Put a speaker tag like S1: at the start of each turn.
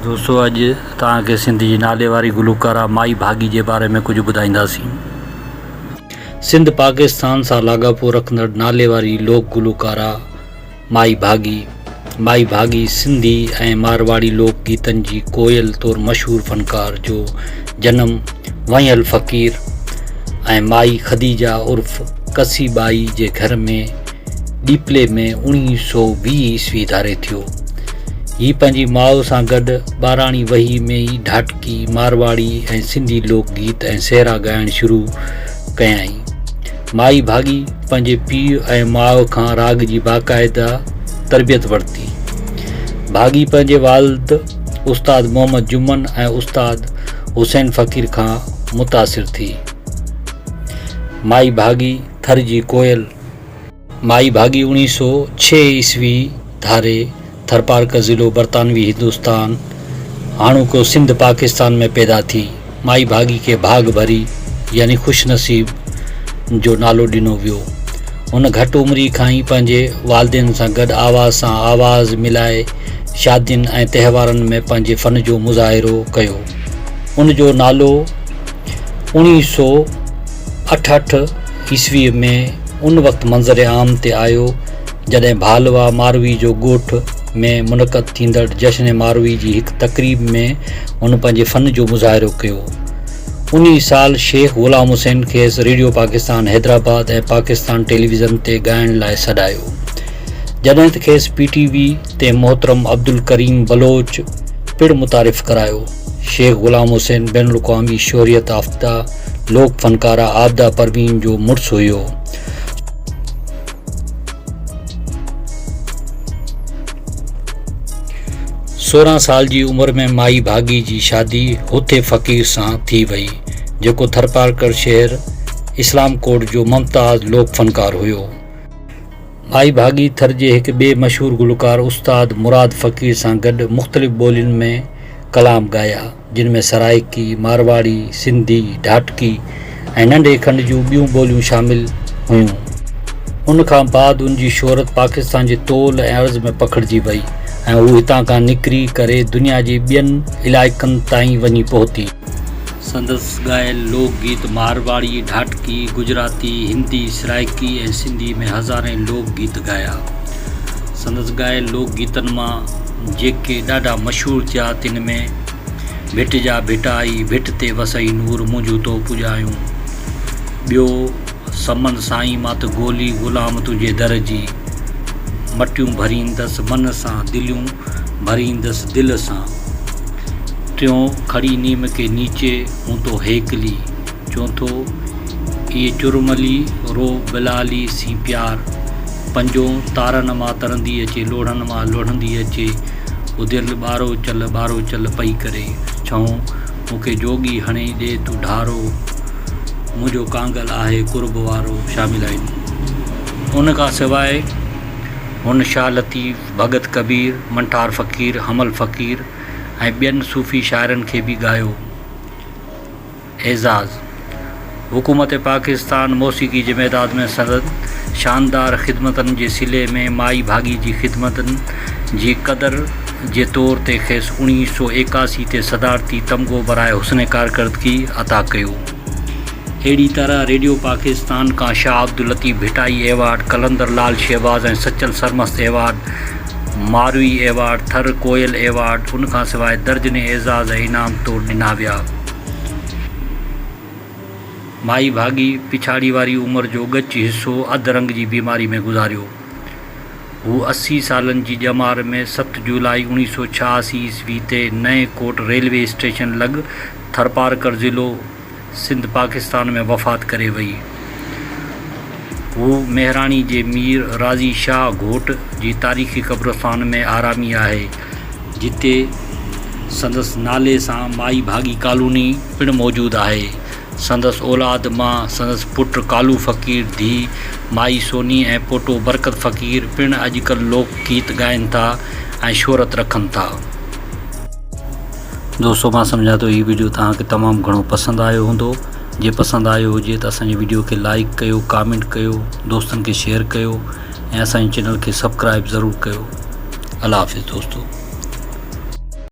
S1: दोस्तों अज तव्हांखे सिंध जी नाले वारी गुलकारा माई भागी के बारे में कुछ ॿुधाईंदासीं। सिंध पाकिस्तान सां लाॻापो रखंदड़ नाले वारी लोक गुलकारा माई भागी सिंधी ऐं मारवाड़ी लोक गीतन जी कोयल तौर मशहूर फनकार जो जन्म वयल फ़कीर ऐं माई ख़दीजा उर्फ़ कसी बाई जे घर में डीपले में 1920 ईस्वी धारे थियो। ही पंहिंजी माउ सां गॾु ॿाराणी वही में ई ढाटकी मारवाड़ी ऐं सिंधी लोक गीत ऐं सेहरा ॻाइणु शुरू कयाईं। माई भागी पंहिंजे पीउ ऐं माउ खां राग जी बाक़ाइदा तरबियत वरिती। भागी पंहिंजे वालिद उस्ताद मोहम्मद जुमन ऐं उस्ताद हुसैन फ़कीर खां मुतासिर थी। माई भागी थर जी कोयल। माई भागी 1906 ईस्वी धारे थरपारकर ज़िलो बरतानवी हिंदुस्तान हाणोको सिंध पाकिस्तान में पैदा थी। माई भागी के भाग भरी यानी खुशनसीब जो नालो ॾिनो वियो। हुन घटि उमिरि खां ई पंहिंजे वालिदेन सां गॾु आवाज़ मिलाए शादियुनि ऐं तहेवारनि में पंहिंजे फ़न जो मुज़ाहिरो कयो। उन जो नालो 1988 ईस्वी में उन वक़्तु मंज़र आम ते आयो जॾहिं भालवा मारवी जो ॻोठ में मुनक़द थींदड़ जश्न मारवी जी हिकु तक़रीब में उन पंहिंजे फ़न जो मुज़ाहिरो कयो। उन साल शेख ग़ुलाम हुसैन खेसि रेडियो पाकिस्तान हैदराबाद ऐं पाकिस्तान टेलीविज़न ते ॻाइण लाइ सॾायो। जॾहिं त खेसि PTV ते मोहतरम अब्दुल करीम बलोच पिणु मुतारिफ़ करायो। शेख ग़ुलाम हुसैन बैन अल-अक़वामी शोहरियत याफ़्ता लोक फ़नकारा आबदा परवीन जो मुड़ुसु हुयो। 16 साल जी उम्र में माई भागी जी शादी हुते फ़कीर सां थी वई, जेको थरपारकर शहर इस्लाम कोट जो मुमताज़ लोक फ़नकार हुयो। माई भागी थर जे हिकु ॿिए मशहूर गुलकार उस्ताद मुराद फ़कीर सां गॾु मुख़्तलिफ़ ॿोलियुनि में कलाम ॻाया, जिन में सराइकी, मारवाड़ी, सिंधी, ढाटकी ऐं नंढे खंड जूं ॿियूं ॿोलियूं शामिल हुयूं। उन खां बाद उन जी शोहरत पाकिस्तान जे तोल ऐं अर्ज़ में पखिड़िजी वई ऐं हू हितां खां निकिरी करे दुनिया जे ॿियनि इलाइक़नि ताईं वञी पहुती। संदसि ॻायल लोक गीत मारवाड़ी, ढाटकी, गुजराती, हिंदी, सराइकी ऐं सिंधी में हज़ारें लोक गीत ॻाया। संदसि ॻायल लोक गीतनि मां जेके ॾाढा मशहूरु थिया तिन में भिट जा भिटाई, भिट ते वसई नूर मुंहिंजो तो पुॼायूं, ॿियो समन साईं मां त गोली ग़ुलाम तुंहिंजे दर जी, मटियूं भरींदसि मन सां, दिलियूं भरींदसि दिलि सां, टियों खड़ी नीम के नीचे हूं तो हेकली, चौथो इहे चुरमली रो बिलाली सी प्यार, पंजों तारनि मां तरंदी अचे, लोढ़नि मां लोढ़ंदी अचे, वो दिल ॿारो चल पई करे, छहों मूंखे जोगी हणे ॾे तूं ढारो, मुंहिंजो कांगल आहे कुर्ब वारो शामिल आहिनि। उन खां सवाइ हुन शाह लतीफ़, भगत कबीर, मंठार फ़कीर, हमल फ़कीर ऐं ॿियनि सूफ़ी शाइरनि खे बि ॻायो। एज़ाज़ हुकूमत पाकिस्तान मौसीक़ी जे मैदान में संदन शानदार ख़िदमतनि जे सिले में माई भागी जी ख़िदमतनि जी क़दर जे तौर ते खेसि 1981 ते सदारती तमग़ो बराए हुस्न कारकर्दगी अता कयो। अहिड़ी तरह रेडियो पाकिस्तान का शाह अब्दुल लतीफ़ भिटाई एवार्ड, कलंदर लाल शहबाज ऐं सचल सरमस्त एवार्ड, मारवी एवार्ड, थर कोयल एवार्ड, उन खां सवाइ दर्जने एज़ाज़ ऐं इनाम तौर ॾिना विया। माई भागी पिछाड़ी वारी उमिरि जो ॻच हिसो अधु रंग जी बीमारी में गुज़ारियो। हू 80 सालनि जी ॼमार में 7 जुलाई 1986 ईस्वी ते नए कोट रेलवे स्टेशन लॻ थरपारकर ज़िलो सिंध पाकिस्तान में वफ़ात करे वई। हू मेहराणी जे मीर राज़ी शाह घोट जी तारीख़ी क़ब्रस्तान में आरामी आहे, जिते संदसि नाले सां माई भागी कॉलोनी पिणु मौजूदु आहे। संदसि औलाद मां संदसि पुटु कालू फ़कीर, धी माई सोनी ऐं पोटो बरकत फ़कीर पिणु अॼुकल्ह लोक गीत ॻाइनि था ऐं शोहरत रखनि था। दोस्तों मां सम्झां थो हीउ वीडियो तव्हांखे तमामु घणो पसंदि आयो हूंदो। जे पसंदि आयो हुजे त असांजे वीडियो खे लाइक कयो, कमेंट कयो, दोस्तनि खे शेयर कयो ऐं असांजे चैनल खे सब्सक्राइब ज़रूरु कयो। अल्लाह हाफ़िज़ दोस्तों।